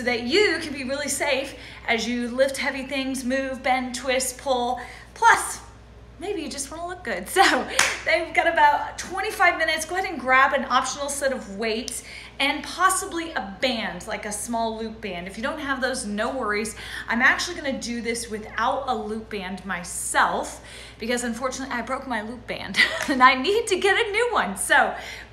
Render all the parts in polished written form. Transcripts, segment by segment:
so that you can be really safe as you lift heavy things, move, bend, twist, pull. Plus, maybe you just want to look good. So they've got about 25 minutes. Go ahead and grab an optional set of weights and possibly a band, like a small loop band. If you don't have those, no worries. I'm actually gonna do this without a loop band myself because unfortunately I broke my loop band and I need to get a new one.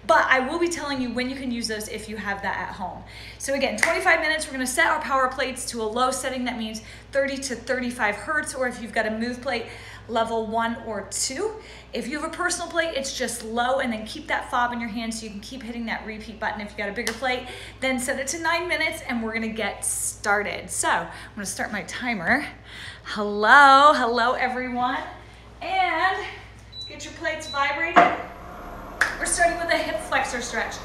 But I will be telling you when you can use those if you have that at home. So again, 25 minutes, we're gonna set our power plates to a low setting. That means 30 to 35 Hertz, or if you've got a move plate, level 1 or 2. If you have a personal plate, it's just low, and then keep that fob in your hand so you can keep hitting that repeat button. If you got a bigger plate, then set it to 9 minutes and we're gonna get started. So I'm gonna start my timer. Hello everyone. And get your plates vibrating. We're starting with a hip flexor stretch.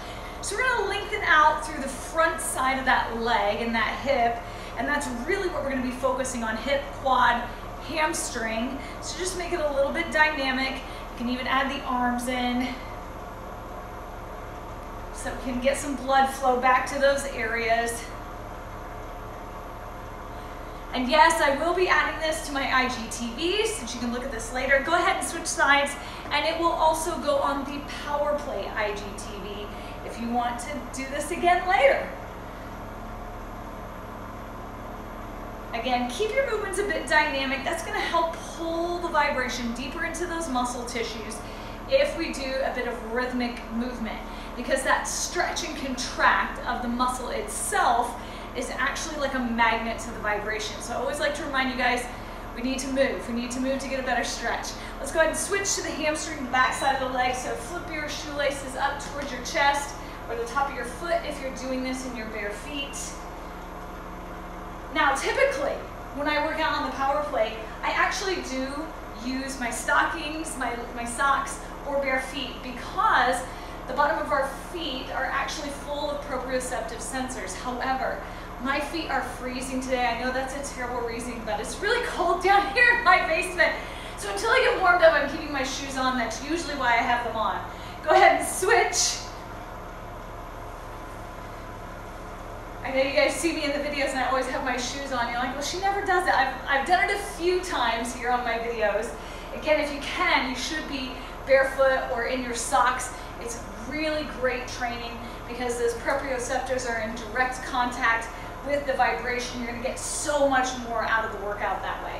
So we're gonna lengthen out through the front side of that leg and that hip, and that's really what we're gonna be focusing on: hip, quad, hamstring. So just make it a little bit dynamic. You can even add the arms in so we can get some blood flow back to those areas. And yes, I will be adding this to my IGTV, so you can look at this later. Go ahead and switch sides, and it will also go on the Power Play IGTV if you want to do this again later. Again, keep your movements a bit dynamic. That's gonna help pull the vibration deeper into those muscle tissues if we do a bit of rhythmic movement, because that stretch and contract of the muscle itself is actually like a magnet to the vibration. So I always like to remind you guys, we need to move. We need to move to get a better stretch. Let's go ahead and switch to the hamstring, back side of the leg. So flip your shoelaces up towards your chest or the top of your foot if you're doing this in your bare feet. Now, typically, when I work out on the power plate, I actually do use my stockings, my socks, or bare feet, because the bottom of our feet are actually full of proprioceptive sensors. However, my feet are freezing today. I know that's a terrible reason, but it's really cold down here in my basement. So until I get warmed up, I'm keeping my shoes on. That's usually why I have them on. Go ahead and switch. I know you guys see me in the videos and I always have my shoes on. You're like, well, she never does it. I've done it a few times here on my videos. Again, if you can, you should be barefoot or in your socks. It's really great training because those proprioceptors are in direct contact with the vibration. You're gonna get so much more out of the workout that way.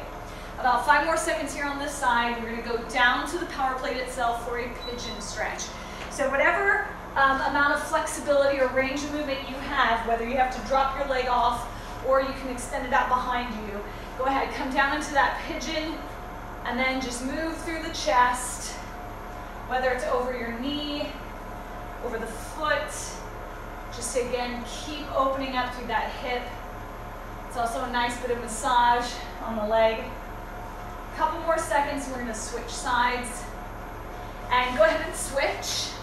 About 5 more seconds here on this side. We're gonna go down to the power plate itself for a pigeon stretch. So whatever amount of flexibility or range of movement you have, whether you have to drop your leg off or you can extend it out behind you, go ahead, come down into that pigeon and then just move through the chest, whether it's over your knee, over the foot. Just again, keep opening up through that hip. It's also a nice bit of massage on the leg. A couple more seconds and we're gonna switch sides. And go ahead and switch.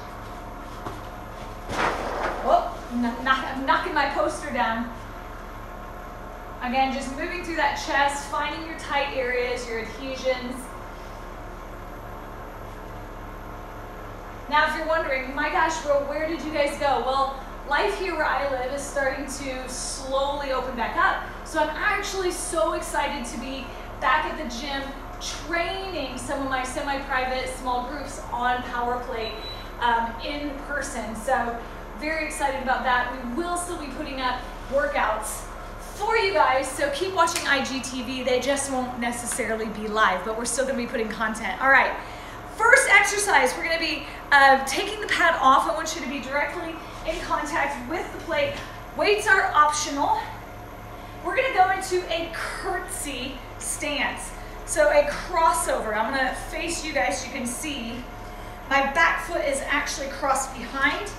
Whoop, I'm knocking my poster down. Again, just moving through that chest, finding your tight areas, your adhesions. Now, if you're wondering, my gosh, well, where did you guys go? Well, life here where I live is starting to slowly open back up. So I'm actually so excited to be back at the gym training some of my semi-private small groups on power plate in person. So very excited about that. We will still be putting up workouts for you guys, so keep watching IGTV. They just won't necessarily be live, but we're still gonna be putting content. All right, first exercise, we're gonna be taking the pad off. I want you to be directly in contact with the plate. Weights are optional. We're gonna go into a curtsy stance. So a crossover. I'm gonna face you guys so you can see. My back foot is actually crossed behind,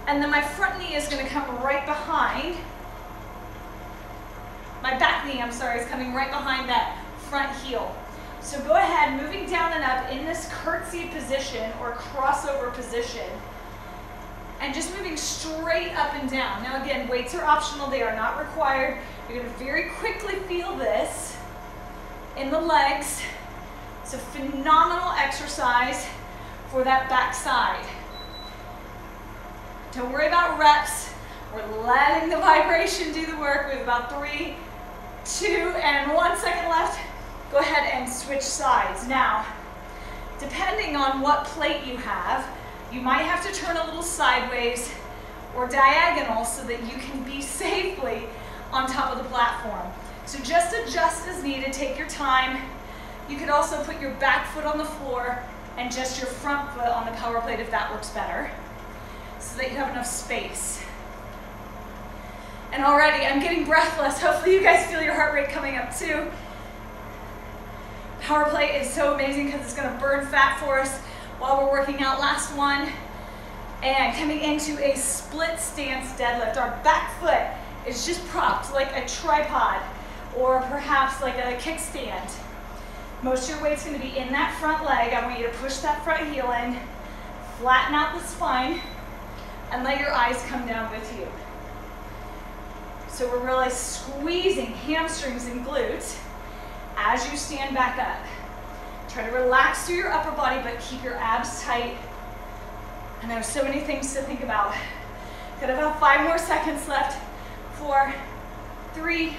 and then my front knee is gonna come right behind. My back knee, I'm sorry, is coming right behind that front heel. So go ahead, moving down and up in this curtsy position or crossover position, and just moving straight up and down. Now again, weights are optional, they are not required. You're gonna very quickly feel this in the legs. It's a phenomenal exercise for that back side. Don't worry about reps. We're letting the vibration do the work. We have about 3, 2, and 1 second left. Go ahead and switch sides. Now, depending on what plate you have, you might have to turn a little sideways or diagonal so that you can be safely on top of the platform. So just adjust as needed, take your time. You could also put your back foot on the floor and just your front foot on the power plate if that works better, so that you have enough space. And already I'm getting breathless. Hopefully you guys feel your heart rate coming up too. Power plate is so amazing because it's going to burn fat for us while we're working out. Last one. And coming into a split stance deadlift. Our back foot is just propped like a tripod or perhaps like a kickstand. Most of your weight's going to be in that front leg. I want you to push that front heel in, flatten out the spine, and let your eyes come down with you. So we're really squeezing hamstrings and glutes as you stand back up. Try to relax through your upper body, but keep your abs tight. And there's so many things to think about. Got about 5 more seconds left. 4, 3,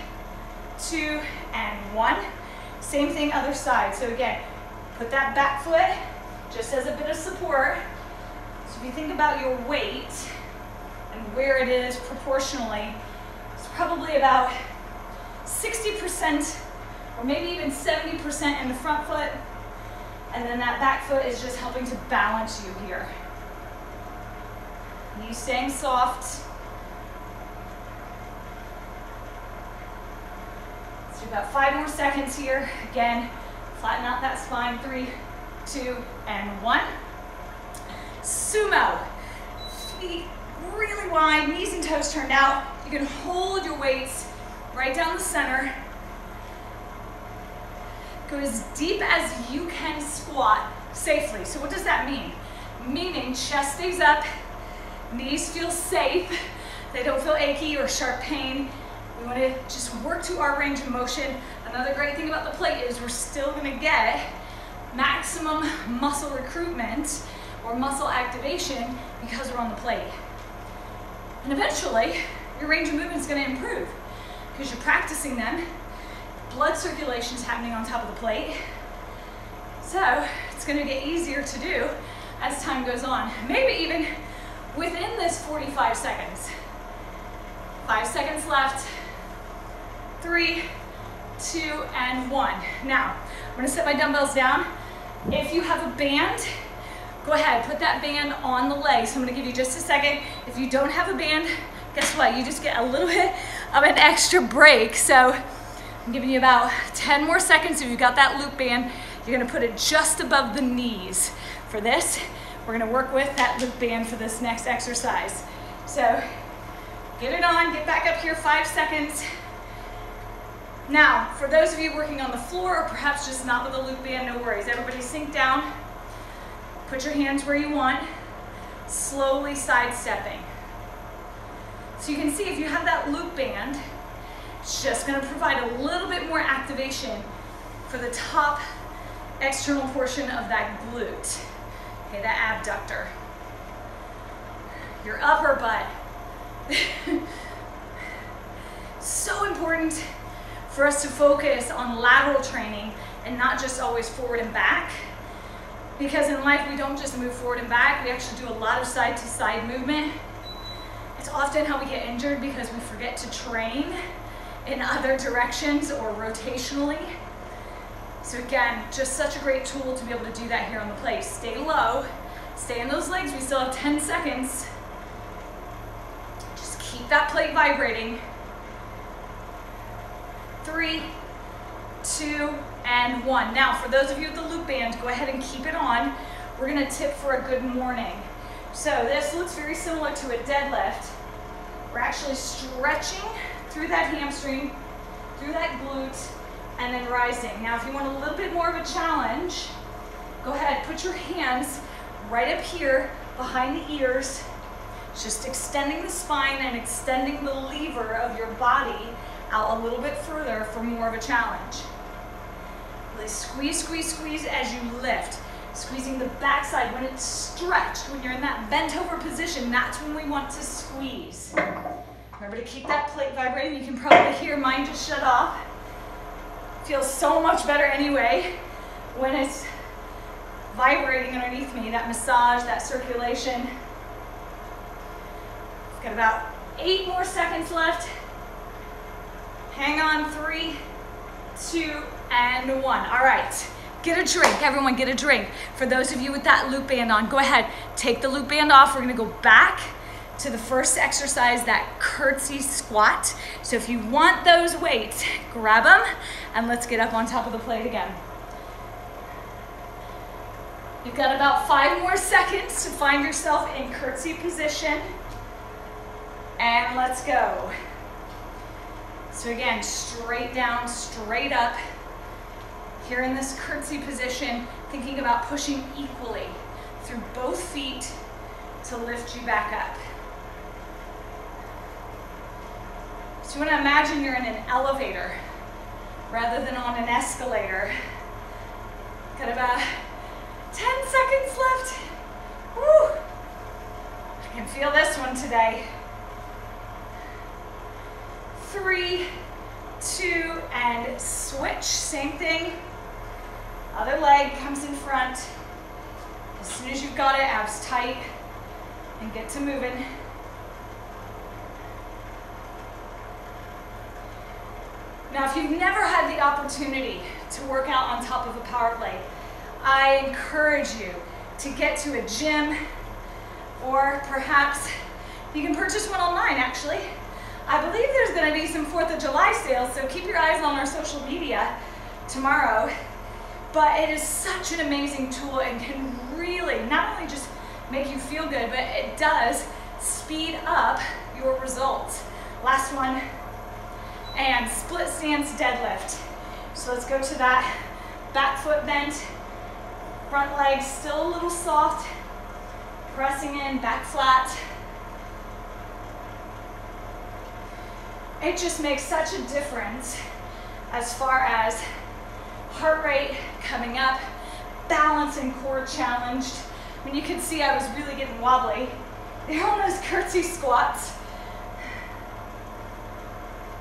2, and 1. Same thing other side. So again, put that back foot just as a bit of support. So if you think about your weight and where it is proportionally, it's probably about 60% or maybe even 70% in the front foot. And then that back foot is just helping to balance you here. You staying soft. Let's do about 5 more seconds here. Again, flatten out that spine. 3, 2, and 1. Sumo. Feet really wide, knees and toes turned out. You can hold your weights right down the center. Go as deep as you can squat safely. So what does that mean? Meaning chest stays up, knees feel safe, they don't feel achy or sharp pain. We want to just work to our range of motion. Another great thing about the plate is we're still going to get maximum muscle recruitment or muscle activation because we're on the plate. And eventually, your range of movement is going to improve because you're practicing them. Blood circulation is happening on top of the plate. So it's going to get easier to do as time goes on. Maybe even within this 45 seconds. 5 seconds left. 3, 2, and 1. Now, I'm going to set my dumbbells down. If you have a band, go ahead, put that band on the leg. So I'm going to give you just a second. If you don't have a band, guess what? You just get a little bit of an extra break. So I'm giving you about 10 more seconds. If you've got that loop band, you're going to put it just above the knees. For this, we're going to work with that loop band for this next exercise. So get it on, get back up here, 5 seconds. Now, for those of you working on the floor or perhaps just not with a loop band, no worries. Everybody sink down. Put your hands where you want. Slowly sidestepping. So you can see if you have that loop band, it's just going to provide a little bit more activation for the top external portion of that glute. Okay, that abductor. Your upper butt. So important for us to focus on lateral training and not just always forward and back. Because in life, we don't just move forward and back, we actually do a lot of side-to-side movement. It's often how we get injured because we forget to train in other directions or rotationally. So again, just such a great tool to be able to do that here on the plate. Stay low, stay in those legs. We still have 10 seconds. Just keep that plate vibrating. 3, 2, and 1. Now, for those of you with the loop band, go ahead and keep it on. We're gonna tip for a good morning. So this looks very similar to a deadlift. We're actually stretching through that hamstring, through that glute, and then rising. Now, if you want a little bit more of a challenge, go ahead, put your hands right up here behind the ears, just extending the spine and extending the lever of your body out a little bit further for more of a challenge. Really squeeze, squeeze, squeeze as you lift. Squeezing the backside when it's stretched, when you're in that bent over position, that's when we want to squeeze. Remember to keep that plate vibrating. You can probably hear mine just shut off. Feels so much better anyway when it's vibrating underneath me, that massage, that circulation. Got about 8 more seconds left. Hang on, 3, 2, and 1. All right, get a drink. Everyone get a drink. For those of you with that loop band on, go ahead, take the loop band off. We're gonna go back to the first exercise, that curtsy squat. So if you want those weights, grab them and let's get up on top of the plate again. You've got about 5 more seconds to find yourself in curtsy position. And let's go. So again, straight down, straight up. Here in this curtsy position, thinking about pushing equally through both feet to lift you back up. So you want to imagine you're in an elevator rather than on an escalator. Got about 10 seconds left. Woo! I can feel this one today. 3, 2, and switch. Same thing. Other leg comes in front. As soon as you've got it, abs tight, and get to moving. Now, if you've never had the opportunity to work out on top of a power plate, I encourage you to get to a gym, or perhaps you can purchase one online, actually. I believe there's going to be some 4th of July sales, so keep your eyes on our social media tomorrow. But it is such an amazing tool and can really not only just make you feel good, but it does speed up your results. Last one. And split stance deadlift. So let's go to that back foot bent, front leg still a little soft, pressing in, back flat. It just makes such a difference as far as heart rate coming up, balance and core challenged. I mean, you can see I was really getting wobbly. They're on those curtsy squats.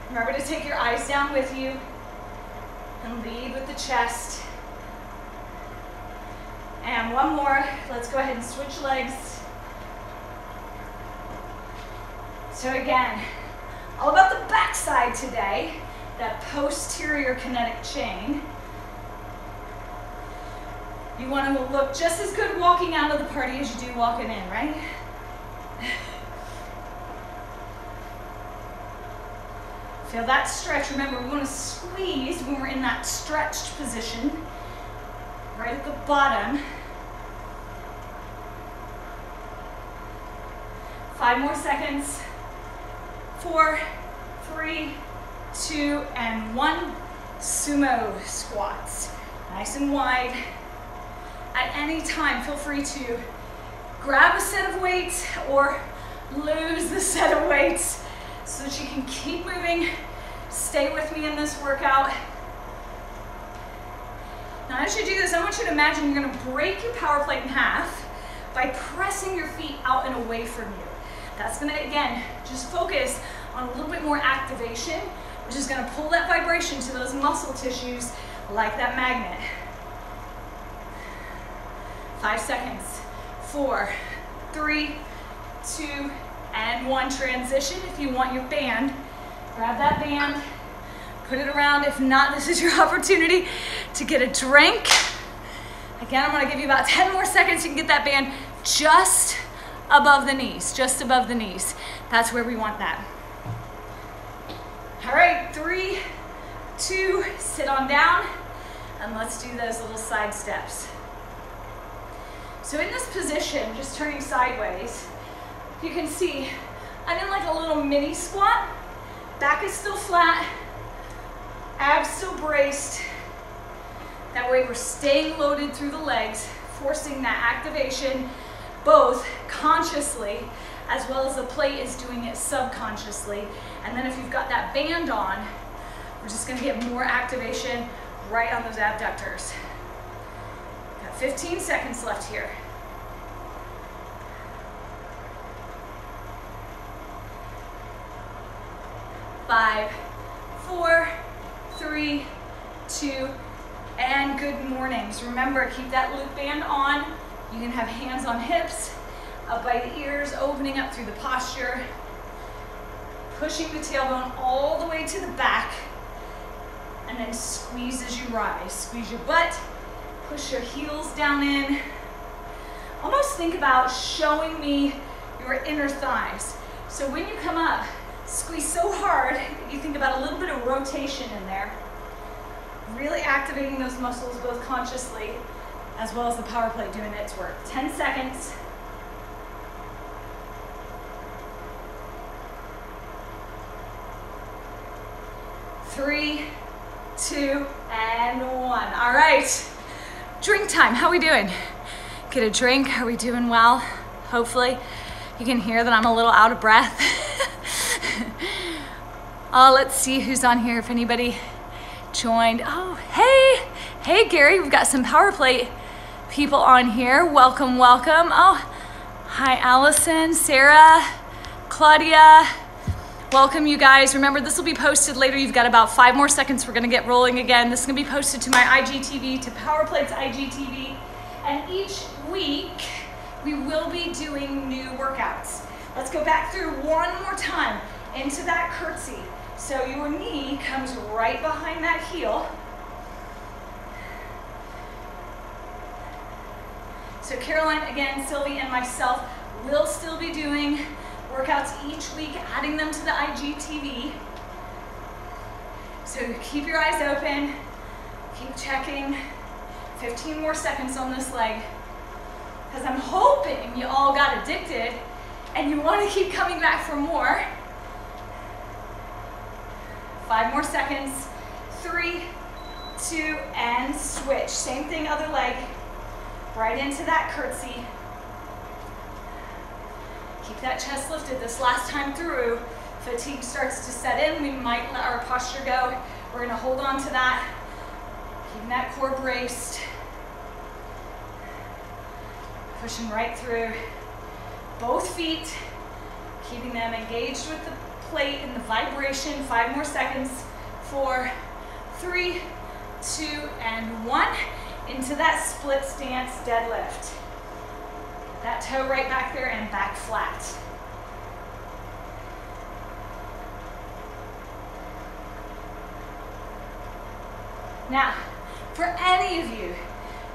Remember to take your eyes down with you and lead with the chest. And one more. Let's go ahead and switch legs. So again, all about the backside today, that posterior kinetic chain. You want to look just as good walking out of the party as you do walking in, right? Feel that stretch. Remember, we want to squeeze when we're in that stretched position, right at the bottom. 5 more seconds. 4, 3, 2, and 1. Sumo squats. Nice and wide. At any time, feel free to grab a set of weights or lose the set of weights so that you can keep moving. Stay with me in this workout. Now, as you do this, I want you to imagine you're going to break your power plate in half by pressing your feet out and away from you. That's going to, again, just focus on a little bit more activation, which is going to pull that vibration to those muscle tissues like that magnet. 5 seconds. 4, 3, 2, and 1. Transition. If you want your band, grab that band, put it around. If not, this is your opportunity to get a drink. Again, I'm going to give you about 10 more seconds. You can get that band just above the knees, just above the knees. That's where we want that. All right, 3, 2, sit on down, and let's do those little side steps. So in this position, just turning sideways, you can see I'm in like a little mini squat. Back is still flat, abs still braced. That way we're staying loaded through the legs, forcing that activation, both consciously as well as the plate is doing it subconsciously. And then if you've got that band on, we're just gonna get more activation right on those abductors. Got 15 seconds left here. 5, 4, 3, 2, and good mornings. Remember, keep that loop band on. You can have hands on hips, up by the ears, opening up through the posture, pushing the tailbone all the way to the back, and then squeeze as you rise. Squeeze your butt, push your heels down in. Almost think about showing me your inner thighs. So when you come up, squeeze so hard that you think about a little bit of rotation in there. Really activating those muscles both consciously as well as the power plate doing its work. 10 seconds. Three, 2, and 1. All right, drink time. How we doing? Get a drink. Are we doing well? Hopefully. You can hear that I'm a little out of breath. Let's see who's on here, if anybody joined. Oh, hey. Hey, Gary, we've got some power plate people on here. Welcome, welcome. Oh, hi, Allison, Sarah, Claudia. Welcome, you guys. Remember, this will be posted later. You've got about 5 more seconds. We're gonna get rolling again. This is gonna be posted to my IGTV, to PowerPlate's IGTV. And each week, we will be doing new workouts. Let's go back through one more time into that curtsy. So your knee comes right behind that heel. So Caroline, again, Sylvie, and myself will still be doing workouts each week, adding them to the IGTV. So keep your eyes open, keep checking. 15 more seconds on this leg, because I'm hoping you all got addicted and you want to keep coming back for more. 5 more seconds. 3, 2, and switch. Same thing, other leg. Right into that curtsy. Keep that chest lifted. This last time through, fatigue starts to set in. We might let our posture go. We're gonna hold on to that. Keeping that core braced. Pushing right through. Both feet, keeping them engaged with the plate and the vibration. 5 more seconds. 4, 3, 2, and 1. Into that split stance deadlift. That toe right back there and back flat. Now, for any of you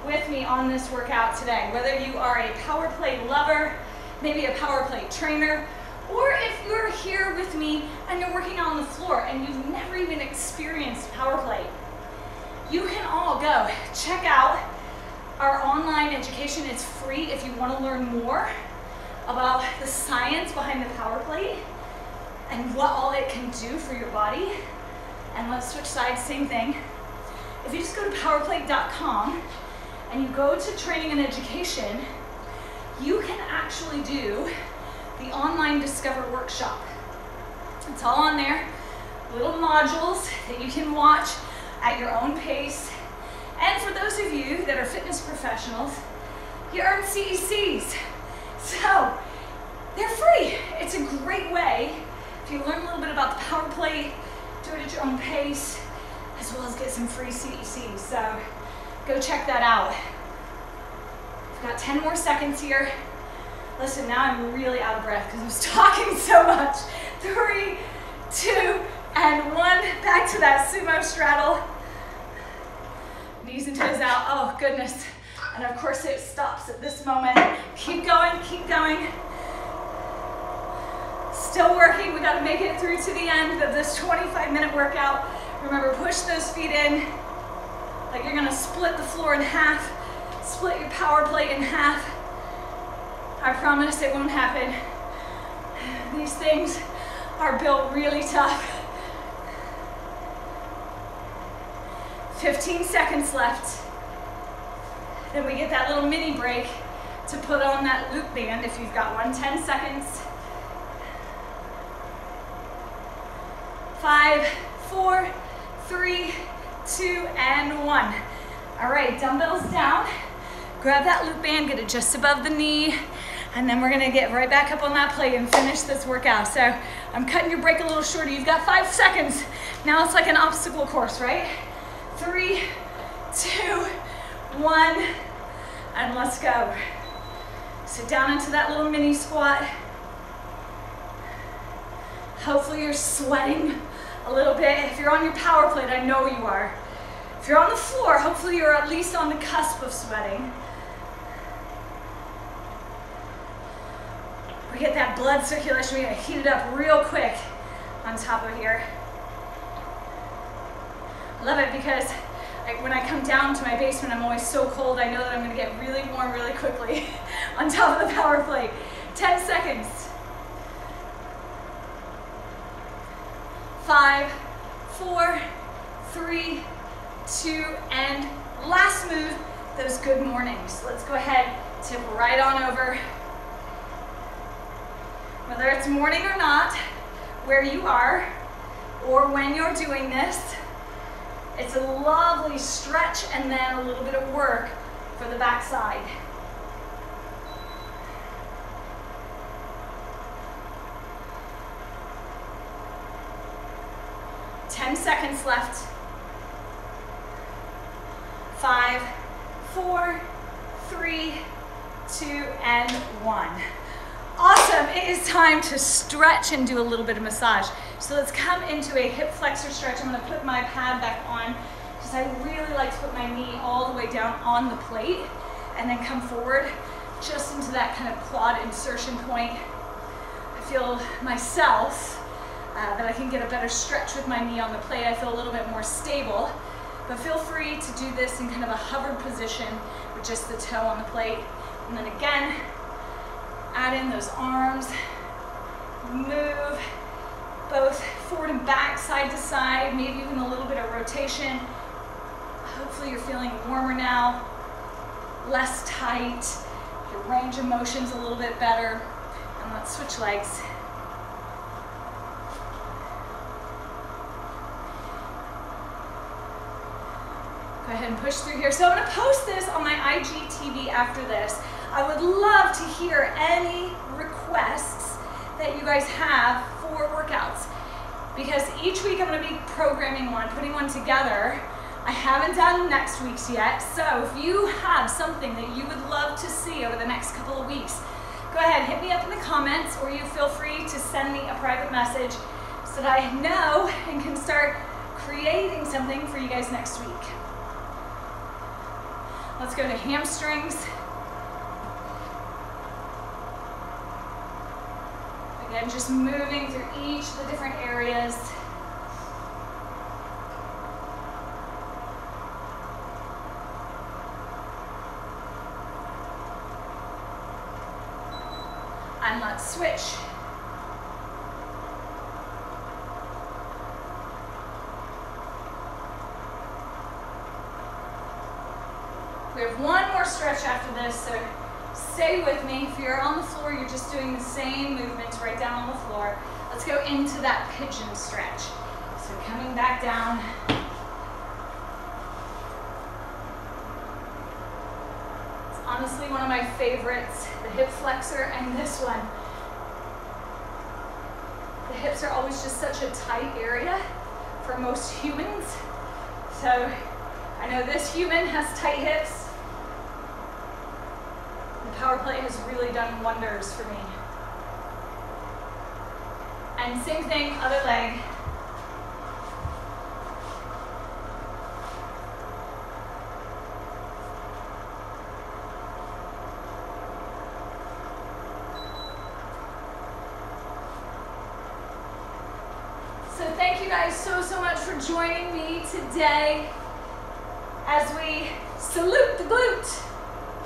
with me on this workout today, whether you are a power plate lover, maybe a power plate trainer, or if you're here with me and you're working on the floor and you've never even experienced power plate, you can all go check out our online education. It's free if you want to learn more about the science behind the power plate and what all it can do for your body. And let's switch sides, same thing. If you just go to powerplate.com and you go to training and education, you can actually do the online Discover workshop. It's all on there, little modules that you can watch at your own pace. And for those of you that are fitness professionals, you earn CECs. So they're free. It's a great way if you learn a little bit about the power plate, do it at your own pace, as well as get some free CECs. So go check that out. We've got 10 more seconds here. Listen, now I'm really out of breath because I was talking so much. 3, 2, and 1. Back to that sumo straddle. Knees and toes out. Oh, goodness. And of course, it stops at this moment. Keep going, keep going. Still working. We got to make it through to the end of this 25-minute workout. Remember, push those feet in like you're going to split the floor in half. Split your power plate in half. I promise it won't happen. These things are built really tough. 15 seconds left. Then we get that little mini break to put on that loop band if you've got one. 10 seconds. 5, 4, 3, 2, and 1. All right, dumbbells down. Grab that loop band, get it just above the knee. And then we're gonna get right back up on that plate and finish this workout. So I'm cutting your break a little shorter. You've got 5 seconds. Now it's like an obstacle course, right? 3, 2, 1, and let's go. So down into that little mini squat. Hopefully you're sweating a little bit. If you're on your power plate, I know you are. If you're on the floor, hopefully you're at least on the cusp of sweating. We get that blood circulation, we gotta heat it up real quick on top of here. I love it because when I come down to my basement, I'm always so cold, I know that I'm gonna get really warm really quickly on top of the power plate. 10 seconds. 5, 4, 3, 2, and last move, those good mornings. Let's go ahead, tip right on over. Whether it's morning or not, where you are, or when you're doing this, it's a lovely stretch and then a little bit of work for the backside. Ten seconds left. 5, 4, 3, 2, and 1. Awesome, it is time to stretch and do a little bit of massage. So let's come into a hip flexor stretch. I'm gonna put my pad back on because I really like to put my knee all the way down on the plate and then come forward just into that kind of quad insertion point. I feel myself that I can get a better stretch with my knee on the plate. I feel a little bit more stable, but feel free to do this in kind of a hovered position with just the toe on the plate. And then again, add in those arms, move both forward and back, side to side, maybe even a little bit of rotation. Hopefully you're feeling warmer now, less tight, your range of motion's a little bit better. And let's switch legs. Go ahead and push through here. So I'm gonna post this on my IGTV after this. I would love to hear any requests that you guys have for workouts, because each week I'm going to be programming one, putting one together. I haven't done next week's yet, so if you have something that you would love to see over the next couple of weeks, go ahead, hit me up in the comments, or you feel free to send me a private message so that I know and can start creating something for you guys next week. Let's go to hamstrings. Again, just moving through each of the different areas. And let's switch. We have one more stretch after this, so stay with me. If you're on the floor, you're just doing the same movements right down on the floor. Let's go into that pigeon stretch. So coming back down. It's honestly one of my favorites, the hip flexor and this one. The hips are always just such a tight area for most humans. So I know this human has tight hips. The power plate has really done wonders for me. And same thing, other leg. So thank you guys so much for joining me today as we salute the glute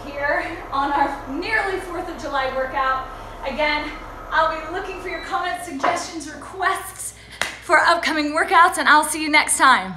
here on our nearly 4th of July workout. Again, I'll be looking for your comments, suggestions, requests for upcoming workouts, and I'll see you next time.